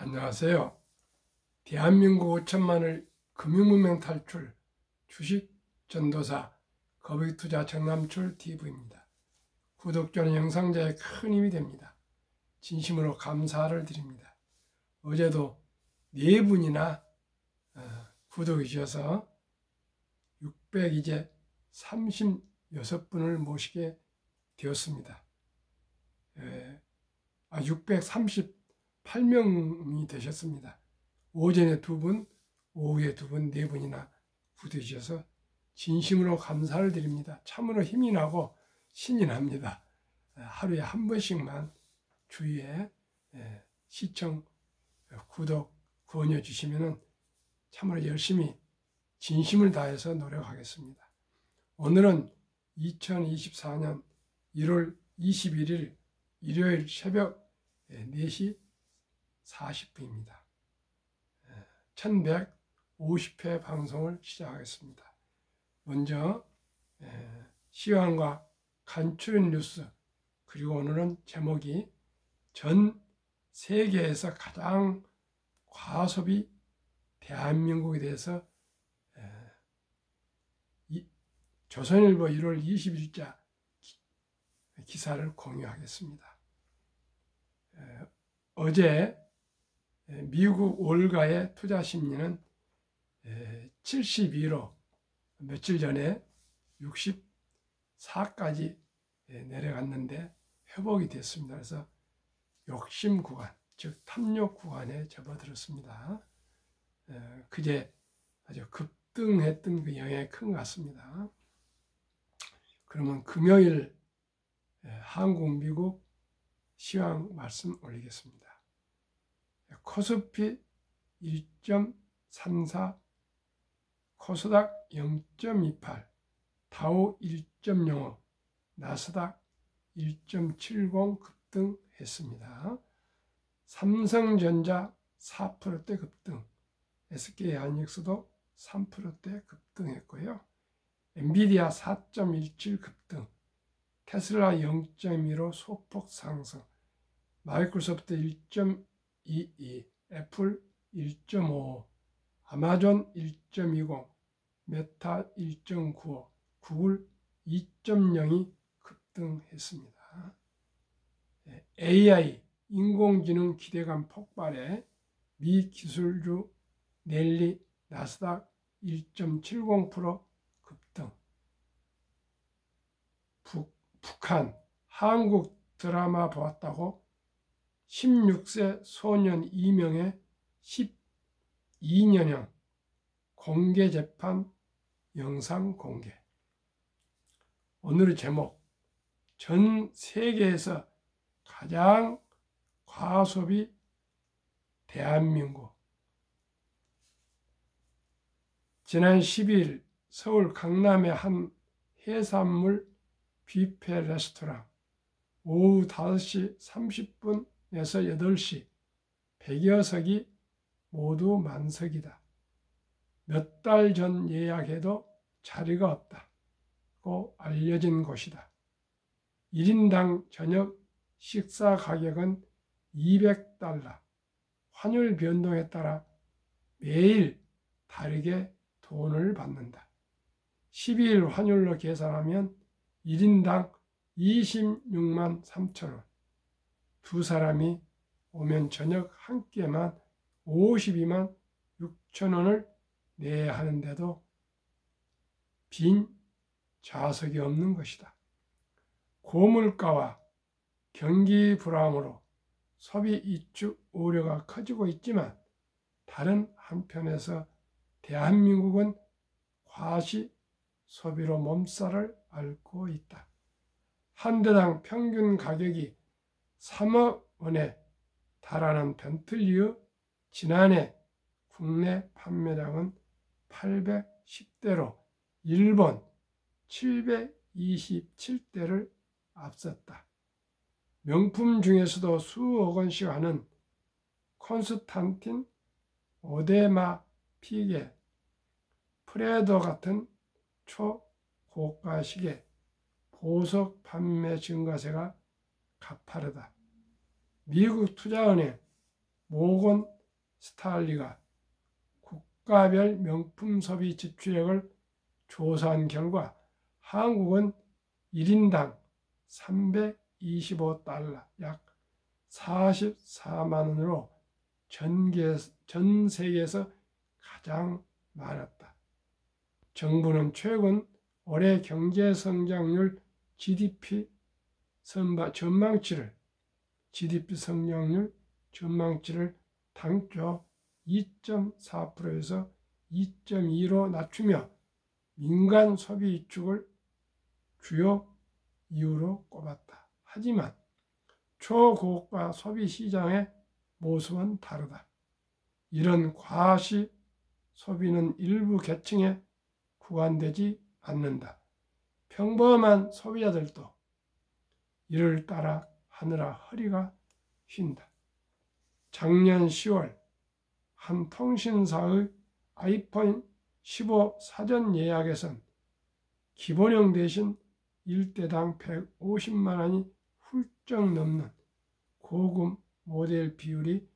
안녕하세요. 대한민국 5천만을 금융문명 탈출 주식 전도사 거북이투자 정남출 TV입니다. 구독자는 영상자에 큰 힘이 됩니다. 진심으로 감사를 드립니다. 어제도 4분이나 구독해 주셔서 636분을 모시게 되었습니다. 638명이 되셨습니다. 오전에 2분, 오후에 2분, 4분이나 구독해 주셔서 진심으로 감사를 드립니다. 참으로 힘이 나고 신이 납니다. 하루에 한 번씩만 주위에 시청, 구독, 권유 주시면 참으로 열심히 진심을 다해서 노력하겠습니다. 오늘은 2024년 1월 21일 일요일 새벽 4시 40분입니다. 1150회 방송을 시작하겠습니다. 먼저 시황과 간추린 뉴스, 그리고 오늘은 제목이 전 세계에서 가장 과소비 대한민국에 대해서 조선일보 1월 20일자 기사를 공유하겠습니다. 어제 미국 월가의 투자 심리는 72로 며칠 전에 64까지 내려갔는데 회복이 됐습니다. 그래서 욕심 구간, 즉 탐욕 구간에 접어들었습니다. 그제 아주 급등했던 그 영향이 큰 것 같습니다. 그러면 금요일 한국, 미국 시황 말씀 올리겠습니다. 코스피 1.34, 코스닥 0.28, 다우 1.05, 나스닥 1.70 급등했습니다. 삼성전자 4%대 급등, SK하이닉스도 3%대 급등했고요. 엔비디아 4.17 급등, 테슬라 0.15 소폭 상승, 마이크로소프트 1.22, 애플 1.55, 아마존 1.20, 메타 1.95, 구글 2.02 급등했습니다. AI, 인공지능 기대감 폭발에 미 기술주 넬리, 나스닥 1.70% 급등, 북한, 한국 드라마 보았다고 16세 소년 2명의 12년형 공개 재판 영상 공개. 오늘의 제목, 전 세계에서 가장 과소비 대한민국. 지난 12일 서울 강남의 한 해산물 뷔페 레스토랑 오후 5시 30분에서 8시 100여 석이 모두 만석이다. 몇 달 전 예약해도 자리가 없다고 알려진 곳이다. 1인당 저녁 식사 가격은 $200. 환율 변동에 따라 매일 다르게 돈을 받는다. 12일 환율로 계산하면 1인당 26만 3천 원. 두 사람이 오면 저녁 한 끼에만 52만 6천 원을 내야 하는데도 빈 좌석이 없는 것이다. 고물가와 경기 불황으로 소비 이축 우려가 커지고 있지만 다른 한편에서 대한민국은 과시 소비로 몸살을 앓고 있다. 한 대당 평균 가격이 3억 원에 달하는 벤틀리의 지난해 국내 판매량은 810대로 일본 727대를 앞섰다. 명품 중에서도 수억 원씩 하는 콘스탄틴, 오데마 피게, 프레도 같은 초고가 시계, 보석 판매 증가세가 가파르다. 미국 투자은행 모건 스탈리가 국가별 명품 소비 지출액을 조사한 결과 한국은 1인당 325달러, 약 44만 원으로 전 세계에서 가장 많았다. 정부는 최근 올해 경제 성장률 GDP 성장률 전망치를 당초 2.4%에서 2.2로 낮추며 민간 소비 위축을 주요 이유로 꼽았다. 하지만 초고가 소비 시장의 모습은 다르다. 이런 과시 소비는 일부 계층에 구간되지 않는다. 평범한 소비자들도 이를 따라 하느라 허리가 휜다. 작년 10월 한 통신사의 아이폰 15 사전 예약에선 기본형 대신 1대당 150만 원이 훌쩍 넘는 고급 모델 비율이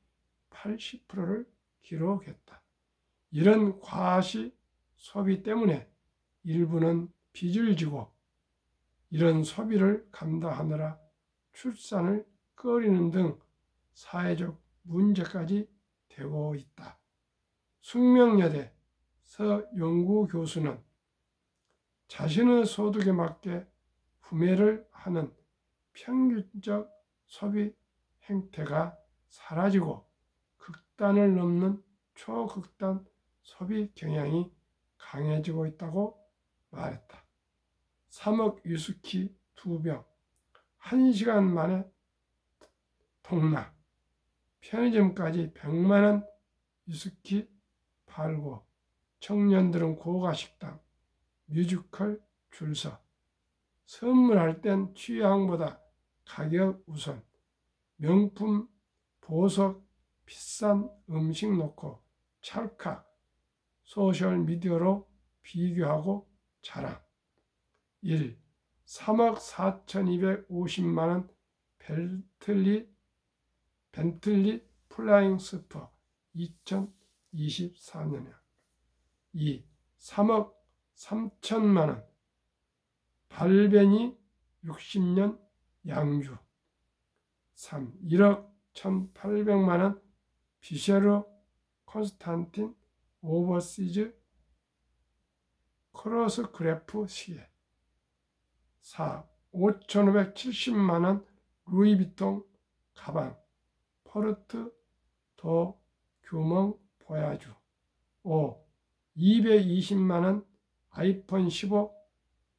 80%를 기록했다. 이런 과시 소비 때문에 일부는 빚을 지고 이런 소비를 감당하느라 출산을 꺼리는 등 사회적 문제까지 되고 있다. 숙명여대 서영구 교수는 자신의 소득에 맞게 구매를 하는 평균적 소비 행태가 사라지고 극단을 넘는 초극단 소비 경향이 강해지고 있다고 말했다. 3억 위스키 2병, 1시간 만에 동락, 편의점까지 100만 원 위스키 팔고 청년들은 고가식당, 뮤지컬 줄서, 선물할 땐 취향보다 가격 우선, 명품, 보석, 비싼 음식 놓고 찰칵 소셜미디어로 비교하고 자랑. 1. 3억 4,250만 원 벤틀리 플라잉 스퍼 2024년에 2. 3억 3천만 원 발베니 60년 양주 3. 1억 1,800만 원 비셰르 콘스탄틴 오버시즈 크로스그래프 시계 4. 5,570만 원 루이비통 가방 포르트 도 규몽 보야주 5. 220만 원 아이폰 15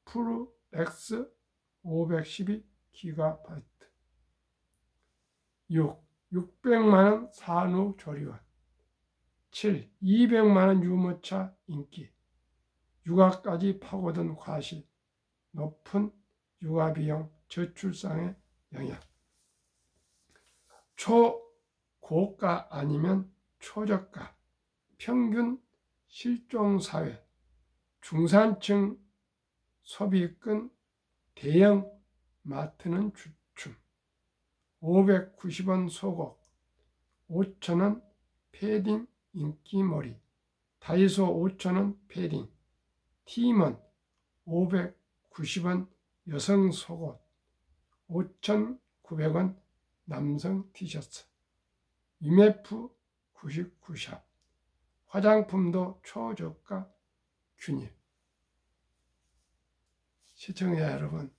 프로 X 512GB 6. 600만 원 산후조리원 7. 200만 원 유모차 인기 육아까지 파고든 과시 높은 육아비용 저출산의 영향 초고가 아니면 초저가 평균 실종사회 중산층 소비권 대형 마트는 주춤 590원 속옷 5,000원 패딩 인기머리 다이소 5,000원 패딩 티먼 590원 여성 속옷 5,900원 남성 티셔츠 UMF 99샵 화장품도 초저가 균일. 시청자 여러분,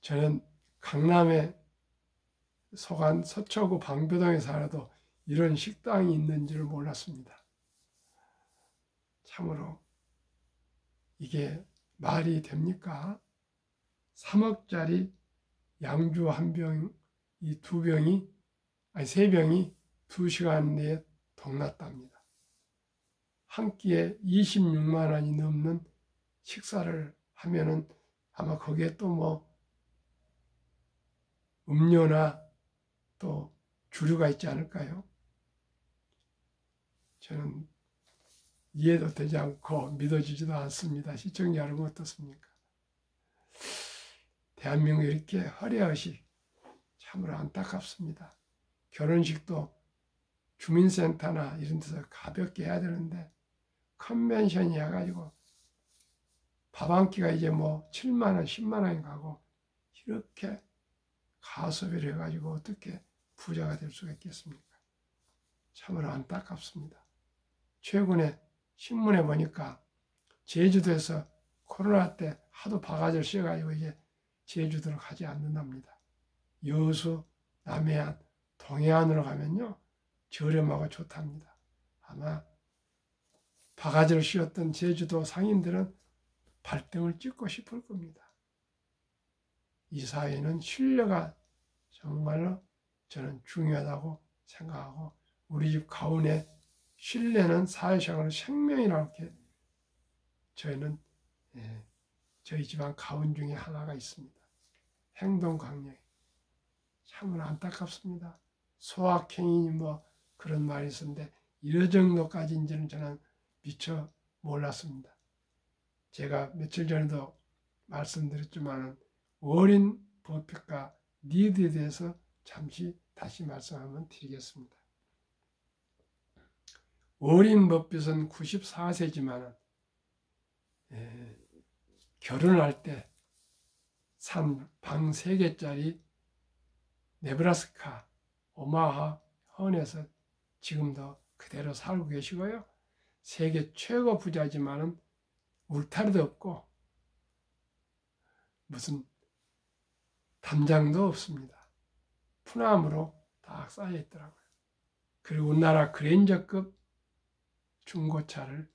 저는 강남의 소간 서초구 방배동에 살아도 이런 식당이 있는 줄 몰랐습니다. 참으로 이게 말이 됩니까? 3억짜리 양주 한 병, 이 세 병이 2시간 내에 동났답니다. 한 끼에 26만 원이 넘는 식사를 하면은 아마 거기에 또 뭐 음료나 또 주류가 있지 않을까요? 저는 이해도 되지 않고 믿어지지도 않습니다. 시청자 여러분 어떻습니까? 대한민국에 이렇게 허례허식 참으로 안타깝습니다. 결혼식도 주민센터나 이런 데서 가볍게 해야 되는데 컨벤션이 해가지고 밥 한 끼가 이제 뭐 7만 원, 10만 원이 가고 이렇게 가소비를 해가지고 어떻게 부자가 될 수가 있겠습니까? 참으로 안타깝습니다. 최근에 신문에 보니까 제주도에서 코로나 때 하도 바가지를 씌워가지고 이제 제주도를 가지 않는답니다. 여수, 남해안, 동해안으로 가면요 저렴하고 좋답니다. 아마 바가지를 씌웠던 제주도 상인들은 발등을 찍고 싶을 겁니다. 이 사회는 신뢰가 정말로 저는 중요하다고 생각하고 우리 집 가운데 신뢰는 사회생활의 생명이라고 이렇게 저희는 저희 집안 가운 중에 하나가 있습니다. 행동 강령. 참으로 안타깝습니다. 소확행이 뭐 그런 말이 있었는데 이런 정도까지인지는 저는 미처 몰랐습니다. 제가 며칠 전에도 말씀드렸지만 워린 버핏과 니드에 대해서 잠시 다시 말씀 한번 드리겠습니다. 워린 버핏은 94세지만 결혼할 때 산 방 3개짜리 네브라스카 오마하 헌에서 지금도 그대로 살고 계시고요. 세계 최고 부자지만은 울타리도 없고 무슨 담장도 없습니다. 푸나무로 다 쌓여 있더라고요. 그리고 우리나라 그랜저급 중고차를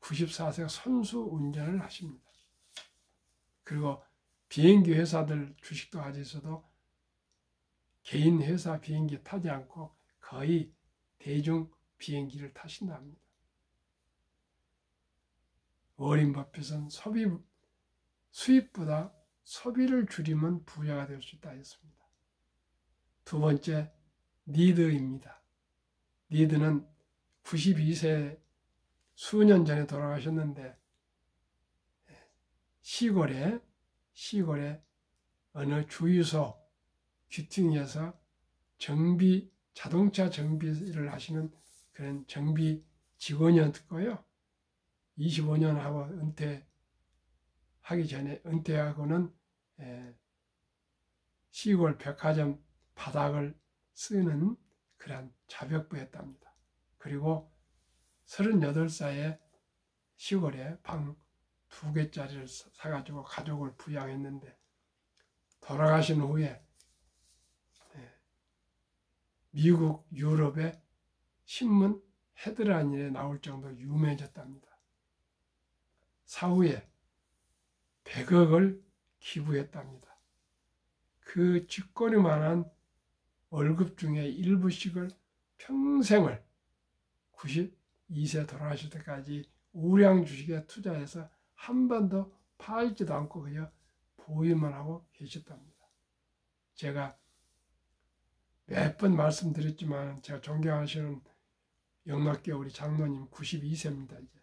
94세가 선수 운전을 하십니다. 그리고 비행기 회사들 주식도 가지고 있어도 개인 회사 비행기 타지 않고 거의 대중 비행기를 타신답니다. 워린 버핏은 수입보다 소비를 줄이면 부자가 될 수 있다 했습니다. 두 번째, 니드입니다. 니드는 92세 수년 전에 돌아가셨는데 시골에 어느 주유소 귀퉁이에서 자동차 정비를 하시는 그런 정비 직원이었고요. 25년 하고 은퇴하기 전에 은퇴하고는 시골 백화점 바닥을 쓰는 그런 자벽부였답니다. 그리고 38살에 시골에 방 2개짜리를 사가지고 가족을 부양했는데 돌아가신 후에 미국, 유럽의 신문 헤드라인에 나올 정도로 유명해졌답니다. 사후에 100억을 기부했답니다. 그 쥐꼬리만한 월급 중에 일부씩을 평생을 92세 돌아가실 때까지 우량 주식에 투자해서 한 번도 팔지도 않고 그냥 보유만 하고 계셨답니다. 제가 몇 번 말씀드렸지만 제가 존경하시는 영락교 우리 장로님 92세입니다. 이제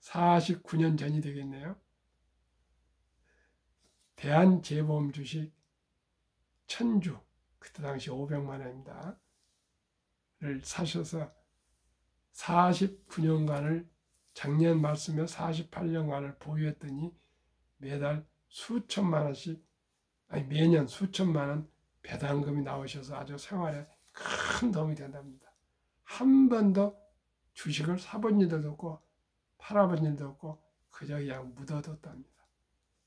49년 전이 되겠네요. 대한재보험 주식 1000주, 그때 당시 500만 원입니다. 를 사셔서 49년간을 작년 말씀에 48년간을 보유했더니 매달 수천만 원씩, 매년 수천만 원 배당금이 나오셔서 아주 생활에 큰 도움이 된답니다. 한 번도 주식을 사본 일도 없고 팔아본 일도 없고 그저 그냥 묻어뒀답니다.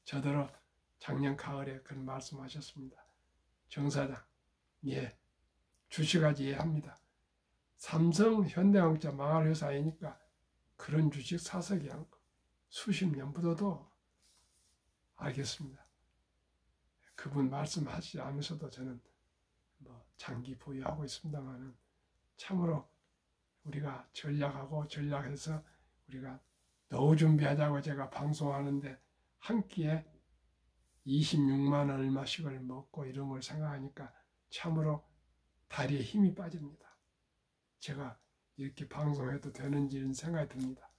저더러 작년 가을에 그런 말씀하셨습니다. 정사장, 주식하지 이해합니다. 삼성, 현대자동차 망할 회사이니까 그런 주식 사서 그냥 수십 년 묻어도 알겠습니다. 그분 말씀하시지 않으셔도 저는 장기 보유하고 있습니다만은 참으로 우리가 전략해서 우리가 노후 준비하자고 제가 방송하는데 한 끼에 26만 원 얼마씩을 먹고 이런 걸 생각하니까 참으로 다리에 힘이 빠집니다. 제가 이렇게 방송해도 되는지 이런 생각이 듭니다.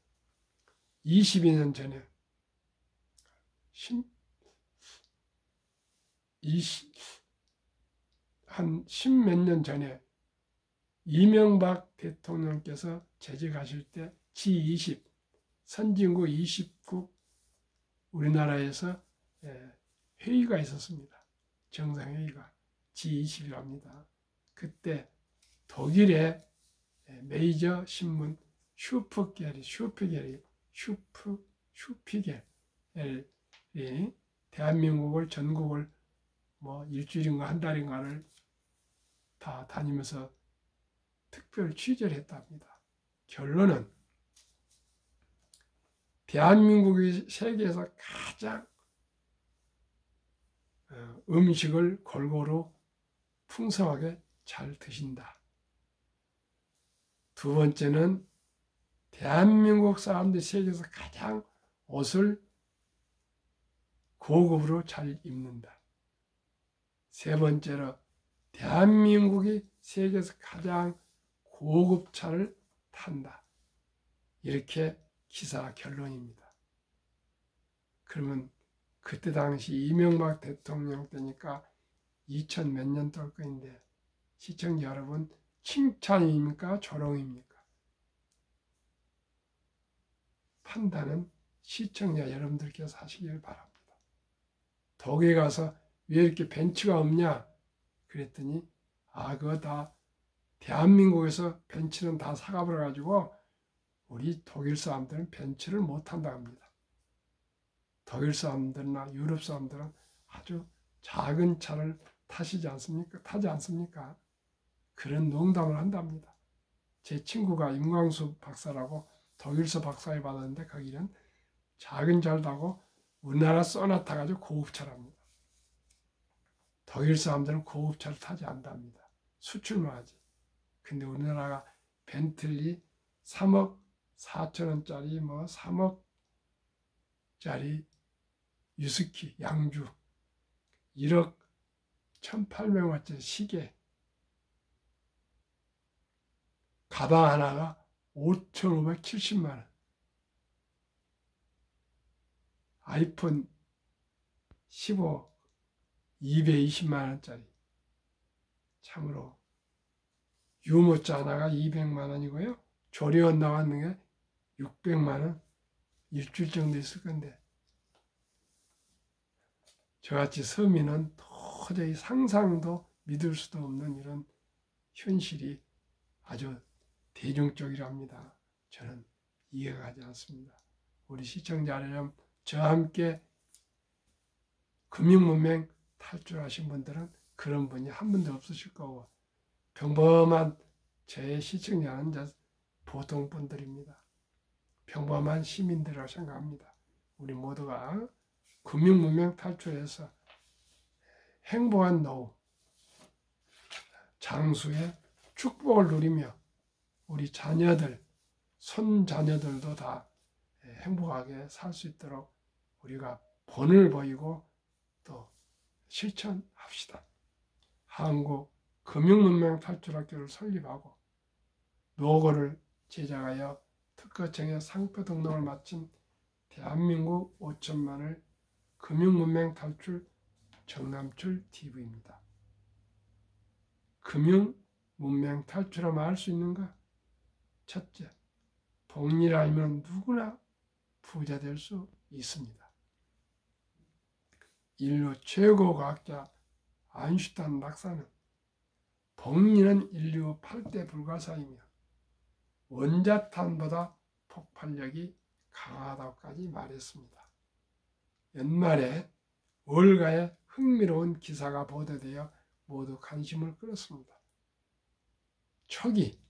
22년 전에 한 10몇 년 전에 이명박 대통령께서 재직하실 때 G20 선진국 20국 우리나라에서 회의가 있었습니다. 정상회의가 G20이랍니다. 그때 독일의 메이저 신문 슈피겔이 대한민국을 전국을 뭐 일주일인가 한 달인가를 다 다니면서 특별 취재를 했답니다. 결론은 대한민국이 세계에서 가장 음식을 골고루 풍성하게 잘 드신다. 두 번째는 대한민국 사람들이 세계에서 가장 옷을 고급으로 잘 입는다. 세 번째로 대한민국이 세계에서 가장 고급 차를 탄다. 이렇게 기사 결론입니다. 그러면 그때 당시 이명박 대통령 때니까 2000 몇 년 될 거인데 시청자 여러분 칭찬입니까? 조롱입니까? 판단은 시청자 여러분들께서 하시길 바랍니다. 독일에 가서 왜 이렇게 벤츠가 없냐? 그랬더니 그거 다 대한민국에서 벤츠는 다 사가버려가지고 우리 독일 사람들은 벤츠를 못 탄다 합니다. 독일 사람들이나 유럽 사람들은 아주 작은 차를 타지 않습니까? 그런 농담을 한답니다. 제 친구가 임광수 박사라고 독일서 박사에 받았는데 거기는 작은 차를 타고 우리나라 쏘나타가지고 고급차랍니다. 독일 사람들은 고급차를 타지 않답니다. 수출만 하지. 근데 우리나라가 벤틀리 3억 4천원짜리 3억짜리 유스키 양주 1억 1,800원짜리 시계 가방 하나가 5,570만원 아이폰 15 220만원짜리 참으로 유모차 하나가 200만원이고요. 조리원 나왔는 게 600만원 일주일 정도 있을 건데 저같이 서민은 도저히 상상도 믿을 수도 없는 이런 현실이 아주 대중적이랍니다. 저는 이해가 가지 않습니다. 우리 시청자 여러분 저와 함께 금융문맹 탈출하신 분들은 그런 분이 한 분도 없으실 거고 평범한 제 시청자는 보통 분들입니다. 평범한 시민들이라고 생각합니다. 우리 모두가 금융문명 탈출해서 행복한 노후, 장수의 축복을 누리며 우리 자녀들, 손자녀들도 다 행복하게 살 수 있도록 우리가 본을 보이고 또 실천합시다. 한국 금융문명 탈출학교를 설립하고 노고를 제작하여 특허청에 상표 등록을 마친 대한민국 5천만을 금융문명 탈출 정남출 TV입니다. 금융문명 탈출하면 할 수 있는가? 첫째, 복리를 알면 누구나 부자 될 수 있습니다. 인류 최고 과학자 아인슈타인 박사는 복리는 인류 8대 불가사이며 원자탄보다 폭발력이 강하다고까지 말했습니다. 연말에 월가에 흥미로운 기사가 보도되어 모두 관심을 끌었습니다. 초기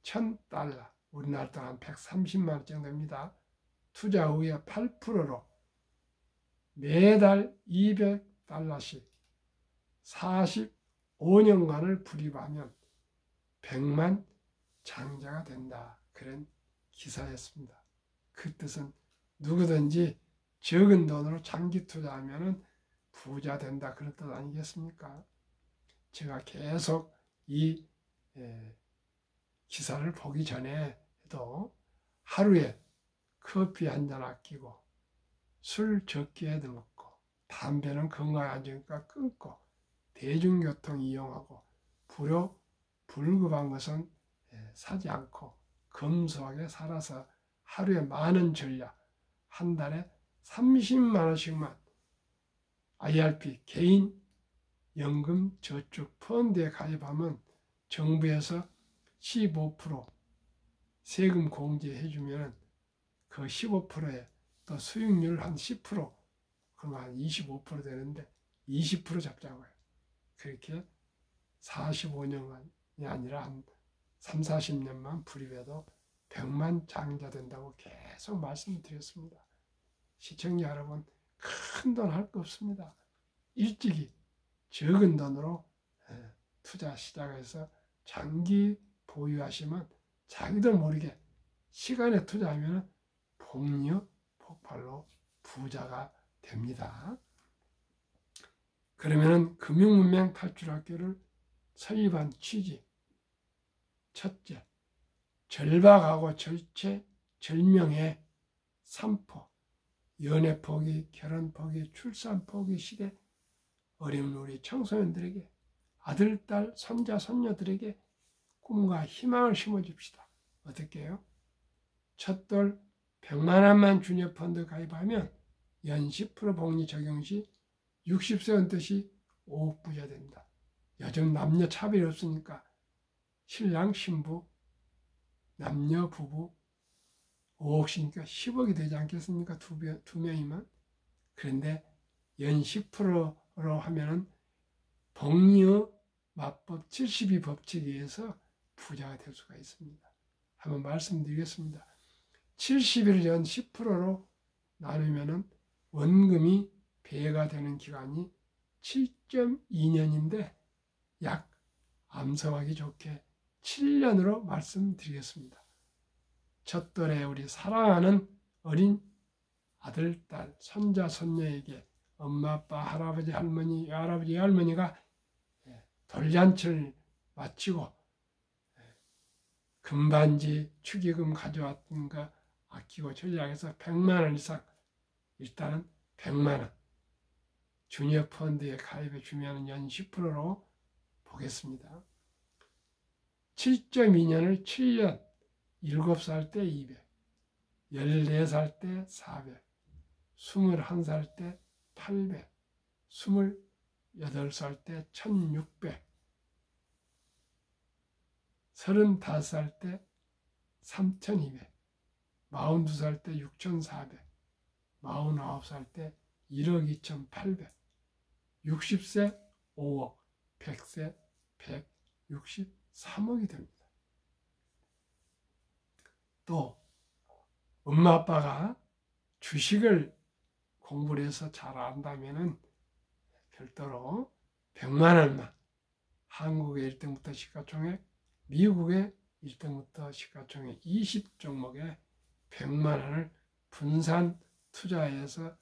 $1,000, 우리나라 돈 한 130만 원 정도입니다. 투자 후에 8%로 매달 $200씩 45년간을 불입하면 100만 장자가 된다. 그런 기사였습니다. 그 뜻은 누구든지 적은 돈으로 장기 투자하면 부자 된다. 그런 뜻 아니겠습니까? 제가 계속 이 기사를 보기 전에도 하루에 커피 한 잔 아끼고 술 적게 먹고 담배는 건강에 안 좋으니까 끊고 대중교통 이용하고 불급한 것은 사지 않고 검소하게 살아서 하루에 많은 전략, 한 달에 30만 원씩만 IRP 개인 연금 저축 펀드에 가입하면 정부에서 15% 세금 공제해 주면 그 15%에 또 수익률 한 10%, 그러면 한 25% 되는데 20% 잡자고요. 그렇게 45년이 아니라 한 3, 40년만 불입해도 100만 장자 된다고 계속 말씀드렸습니다. 시청자 여러분, 큰 돈 할 거 없습니다. 일찍이 적은 돈으로 투자 시작해서 장기 보유하시면 자기도 모르게 시간에 투자하면 복리의 폭발로 부자가 됩니다. 그러면은 금융문명 탈출학교를 설립한 취지. 첫째, 절박하고 절체, 절명의 3포, 연애 포기, 결혼 포기, 출산 포기 시대 어려운 우리 청소년들에게, 아들, 딸, 손자, 손녀들에게 꿈과 희망을 심어줍시다. 어떻게 해요? 첫돌 100만 원만 주녀 펀드 가입하면 연 10% 복리 적용 시 60세 은퇴시 5억 부자 된다. 요즘 남녀 차별이 없으니까 신랑, 신부, 남녀, 부부 5억씩이니까 10억이 되지 않겠습니까? 두 명이면. 그런데 연 10%로 하면은 복리의 맞법 72법칙에 의해서 부자가 될 수가 있습니다. 한번 말씀드리겠습니다. 70일 연 10%로 나누면은 원금이 배가 되는 기간이 7.2년인데 약 암송하기 좋게 7년으로 말씀드리겠습니다. 첫돌에 우리 사랑하는 어린 아들, 딸, 손자, 손녀에게 엄마, 아빠, 할아버지, 할머니, 외할아버지, 외할머니가 돌잔치를 마치고 금반지, 축의금 가져왔던 거 아끼고 전략해서 100만 원 이상, 일단은 100만 원 주니어 펀드에 가입해 주면 연 10%로 보겠습니다. 7.2년을 7년, 7살 때 200, 14살 때 400, 21살 때 800, 28살 때 1600, 35살 때 3200, 42살 때 6400, 49살 때 1억 2800, 60세 5억, 100세 163억이 됩니다. 또 엄마 아빠가 주식을 공부를 해서 잘 안다면은 별도로 100만 원만 한국의 1등부터 시가총액, 미국의 1등부터 시가총액 20종목에 100만 원을 분산 투자해서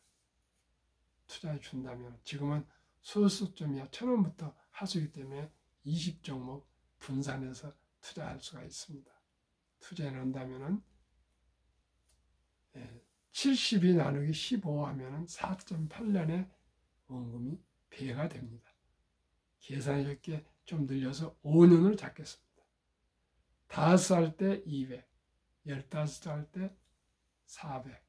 투자해 준다면, 지금은 소수점이야 1,000원부터 할 수 있기 때문에 20종목 분산해서 투자할 수가 있습니다. 투자해 놓는다면은 70이 나누기 15 하면은 4.8년에 원금이 배가 됩니다. 계산이 쉽게 좀 늘려서 5년을 잡겠습니다. 5살 때 200, 15살 때 400,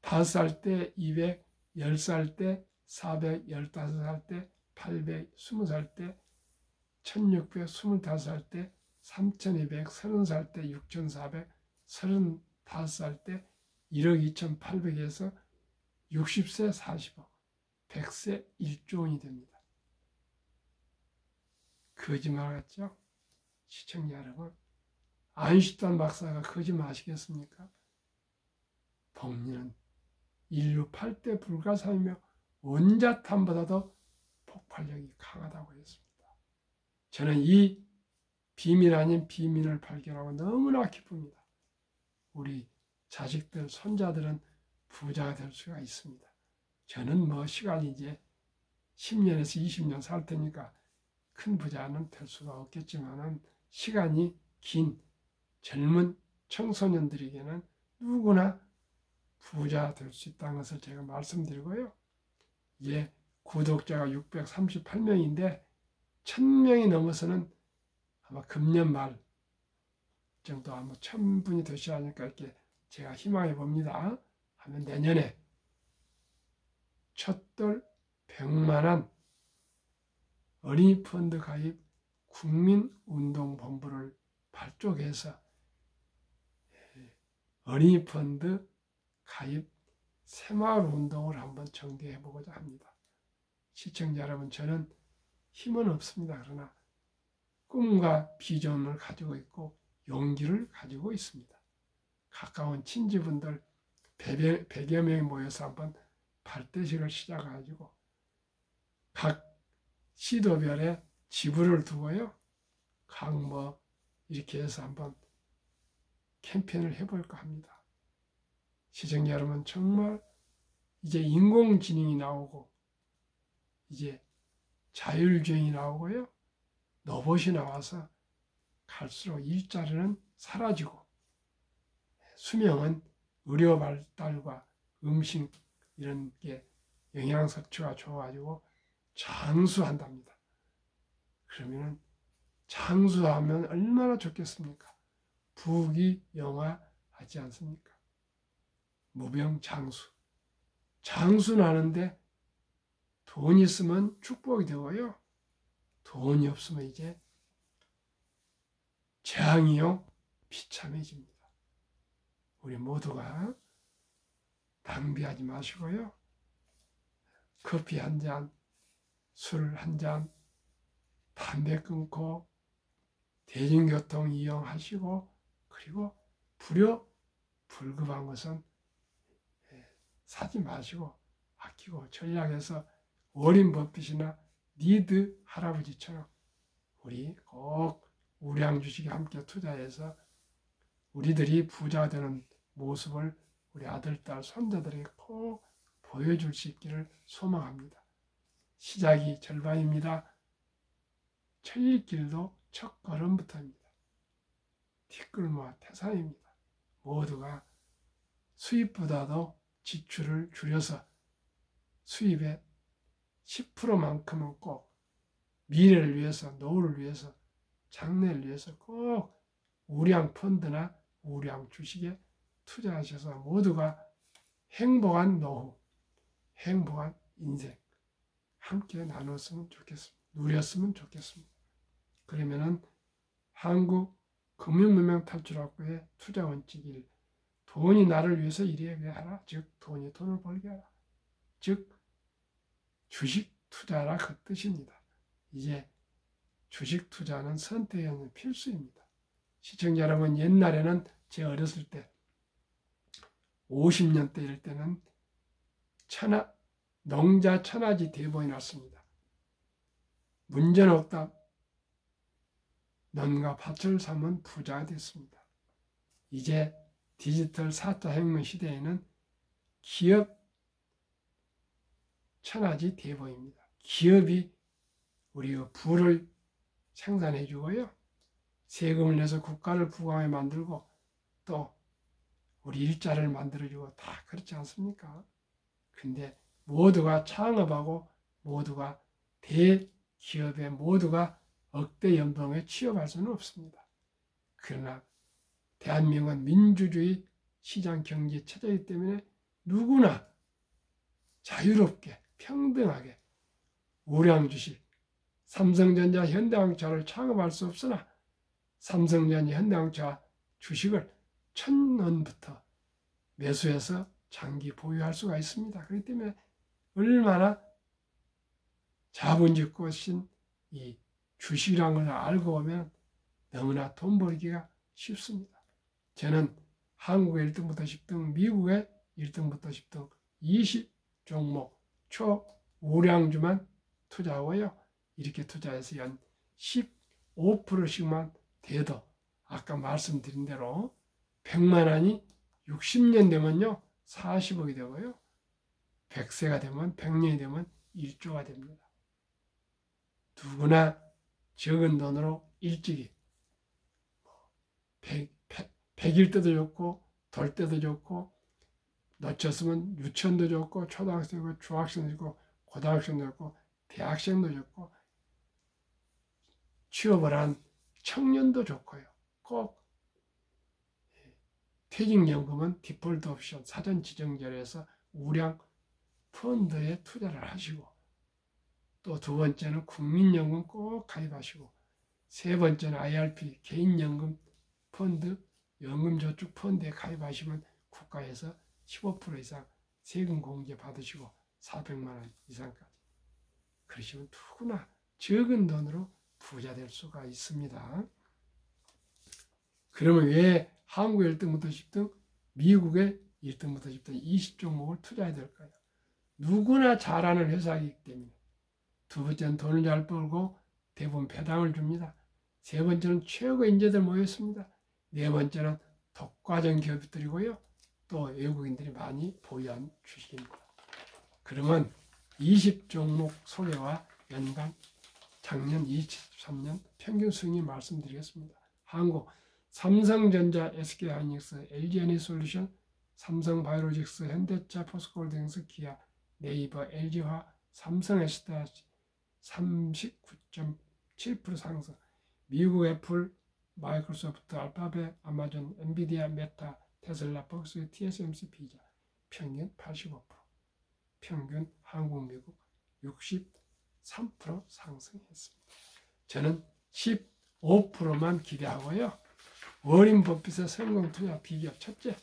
5살 때 200, 10살 때 400, 15살 때 800, 20살 때 1600, 25살 때 3200, 30살 때 6400, 35살 때 1억 2800에서 60세 40억, 100세 1조 원이 됩니다. 거짓말 같죠? 시청자 여러분, 아인슈타인 박사가 거짓말 하시겠습니까? 복리는 인류 8대 불가사이며 원자탄보다도 폭발력이 강하다고 했습니다. 저는 이 비밀 아닌 비밀을 발견하고 너무나 기쁩니다. 우리 자식들, 손자들은 부자가 될 수가 있습니다. 저는 뭐 시간이 이제 10년에서 20년 살 테니까 큰 부자는 될 수가 없겠지만은 시간이 긴 젊은 청소년들에게는 누구나 부자 될 수 있다는 것을 제가 말씀드리고요. 이제 구독자가 638명인데 1000명이 넘어서는 아마 금년 말 정도 아마 1000분이 되셔야 하니까 이렇게 제가 희망해 봅니다. 하면 내년에 첫돌 100만원 어린이 펀드 가입 국민운동본부를 발족해서 어린이 펀드 가입 새마을 운동을 한번 전개해 보고자 합니다. 시청자 여러분, 저는 힘은 없습니다. 그러나 꿈과 비전을 가지고 있고 용기를 가지고 있습니다. 가까운 친지분들 100여 명이 모여서 한번 발대식을 시작해가지고 각 시도별에 지부를 두고요. 각 이렇게 해서 한번 캠페인을 해볼까 합니다. 시청자 여러분, 정말 이제 인공지능이 나오고 이제 자율주행이 나오고요. 로봇이 나와서 갈수록 일자리는 사라지고 수명은 의료 발달과 음식 이런 게 영양 섭취가 좋아가지고 장수한답니다. 그러면 장수하면 얼마나 좋겠습니까? 부귀영화하지 않습니까? 무병장수. 장수나는데 돈이 있으면 축복이 되고요. 돈이 없으면 이제 재앙이요 비참해집니다. 우리 모두가 낭비하지 마시고요. 커피 한 잔, 술 한 잔, 담배 끊고 대중교통 이용하시고, 그리고 불급한 것은 사지 마시고 아끼고 전략해서 워린 버핏이나 니드 할아버지처럼 우리 꼭 우량 주식에 함께 투자해서 우리들이 부자가 되는 모습을 우리 아들, 딸, 손자들에게 꼭 보여줄 수 있기를 소망합니다. 시작이 절반입니다. 천리길도 첫 걸음부터입니다. 뒷걸음과 태산입니다. 모두가 수입보다도 지출을 줄여서 수입의 10%만큼은 꼭 미래를 위해서, 노후를 위해서, 장래를 위해서 꼭 우량 펀드나 우량 주식에 투자하셔서 모두가 행복한 노후, 행복한 인생 함께 나눴으면 좋겠습니다. 누렸으면 좋겠습니다. 그러면은 한국 금융문명탈출학교의 투자 원칙 1, 돈이 나를 위해서 일하게 하라. 즉 돈이 돈을 벌게 하라. 즉 주식 투자라 그 뜻입니다. 이제 주식 투자는 선택이 아니라 필수입니다. 시청자 여러분, 옛날에는 제 어렸을 때 50년대 이럴 때는 농자 천하지 대본이 났습니다. 문제는 없다. 논과 밭을 사면 부자가 됐습니다. 이제 디지털 4차 혁명 시대에는 기업 천하지 대본입니다. 기업이 우리가 부를 생산해 주고요. 세금을 내서 국가를 부강하게 만들고 또 우리 일자리를 만들어주고 다 그렇지 않습니까? 근데 모두가 창업하고 모두가 대기업에 모두가 억대 연봉에 취업할 수는 없습니다. 그러나 대한민국은 민주주의 시장 경제 체제이기 때문에 누구나 자유롭게 평등하게 우량 주식, 삼성전자, 현대자동차를 창업할 수 없으나 삼성전자, 현대자동차 주식을 1000원부터 매수해서 장기 보유할 수가 있습니다. 그렇기 때문에 얼마나 자본주의 것인 이 주식이라는 걸 알고 보면 너무나 돈 벌기가 쉽습니다. 저는 한국의 1등부터 10등, 미국의 1등부터 10등 20종목 초우량주만 투자하고요. 이렇게 투자해서 연 15%씩만 돼도 아까 말씀드린 대로 100만 원이 60년 되면요 40억이 되고요. 100세가 되면 100년이 되면 1조가 됩니다. 누구나 적은 돈으로 일찍이 100일 때도 좋고 돌 때도 좋고 놓쳤으면 유치원도 좋고 초등학생이고 중학생도 좋고 고등학생도 좋고 대학생도 좋고 취업을 한 청년도 좋고요. 꼭 퇴직연금은 디폴트 옵션 사전 지정절에서 우량 펀드에 투자를 하시고, 또 두 번째는 국민연금 꼭 가입하시고, 세 번째는 IRP 개인연금 펀드 연금저축 펀드에 가입하시면 국가에서 15% 이상 세금 공제 받으시고 400만 원 이상까지. 그러시면 누구나 적은 돈으로 부자 될 수가 있습니다. 그러면 왜 한국 1등부터 10등, 미국의 1등부터 10등 20종목을 투자해야 될까요? 누구나 잘하는 회사이기 때문에. 두 번째는 돈을 잘 벌고 대부분 배당을 줍니다. 세 번째는 최고 인재들 모였습니다. 네 번째는 독과점 기업들이고요. 또 외국인들이 많이 보유한 주식입니다. 그러면 20종목 소개와 연간 작년 2023년 평균 수익률 말씀드리겠습니다. 한국 삼성전자, SK하이닉스, LG에너지솔루션, 삼성바이오로직스, 현대차, 포스코홀딩스, 기아, 네이버, LG화, 삼성에스테라시 39.7% 상승. 미국 애플, 마이크로소프트, 알파벳, 아마존, 엔비디아, 메타, 테슬라, 폭스, TSMC, 피자 평균 85%. 평균 한국, 미국 63% 상승했습니다. 저는 15%만 기대하고요. 워린 버핏의 성공 투자 비결 첫째,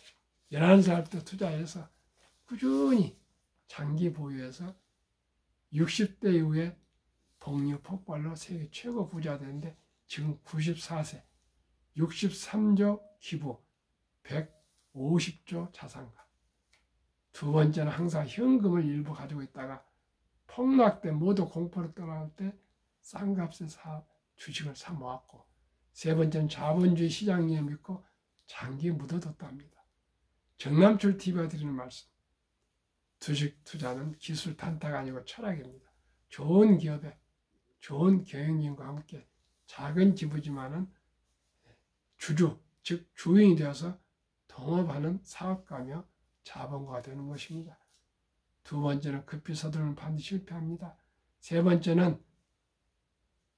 11살 때 투자해서 꾸준히 장기 보유해서 60대 이후에 복류 폭발로 세계 최고 부자 되는데 지금 94세, 63조 기부, 150조 자산가. 두 번째는 항상 현금을 일부 가지고 있다가 폭락 때 모두 공포로 떠나올 때 싼 값에 주식을 사 모았고, 세 번째는 자본주의 시장에 믿고 장기 묻어뒀답니다. 정남출 TV가 드리는 말씀, 주식 투자는 기술 탄타가 아니고 철학입니다. 좋은 기업에 좋은 경영진과 함께 작은 기부지만은 주주, 즉 주인이 되어서 동업하는 사업가며 자본가가 되는 것입니다. 두 번째는 급히 서두르면 반드시 실패합니다. 세 번째는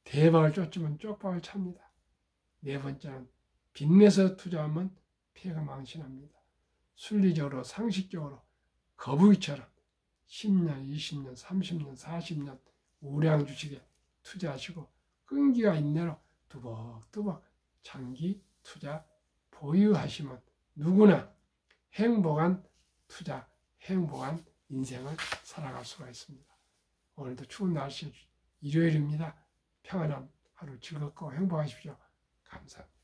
대박을 쫓으면 쪽박을 찹니다. 네 번째는 빚내서 투자하면 피해가 망신합니다. 순리적으로 상식적으로 거북이처럼 10년, 20년, 30년, 40년 우량 주식에 투자하시고 끈기가 있네로 두벅두벅 장기 투자 보유하시면 누구나 행복한 투자, 행복한 인생을 살아갈 수가 있습니다. 오늘도 추운 날씨 일요일입니다. 평안한 하루 즐겁고 행복하십시오. 감사합니다.